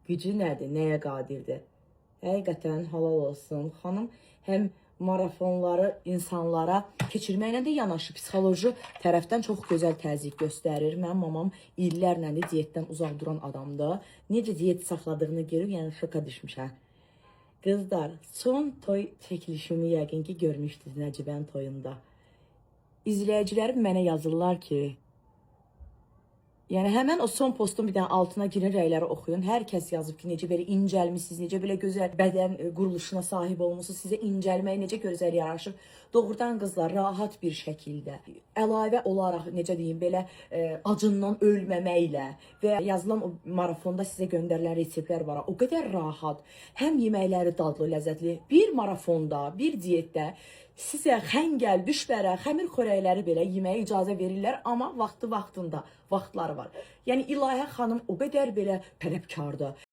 gücü nədir, nəyə qadirdir? Həqiqətən halal olsun. Xanım həm marafonları insanlara keçirməklə də yanaşı psixoloji tərəfdən çox gözəl təzyiq göstərir. Mənim mamam illərlə də diyetdən uzaq duran adamdır. Necə diyet saxladığını görüb, yəni şoka düşmüşəm. Qızlar, son toy çəkilişimi yəqin ki görmüşdünüz Nəcibənin toyunda. İzləyicilərim mənə yazırlar ki, yəni həmən o son postun bir dənə altına girin, rəyləri oxuyun. Hər kəs yazıb ki, necə belə incəlmisiniz, necə belə gözəl bədən quruluşuna sahib olmusunuz, sizə incəlmək necə gözəl yaraşır. Doğrudan qızlar, rahat bir şəkildə, əlavə olaraq, necə deyim, belə acından ölməməklə və yazılan o marafonda sizə göndərilən reseptlər var. O qədər rahat, həm yeməkləri dadlı, ləzzətli. Bir marafonda, bir diyetdə sizə xəngəl, düşbərə, xəmir xörəkləri belə yeməyə icazə verirlər, amma vaxtı-vaxtında, vaxtları var. Yəni İlahə xanım o qədər belə tələbkardır.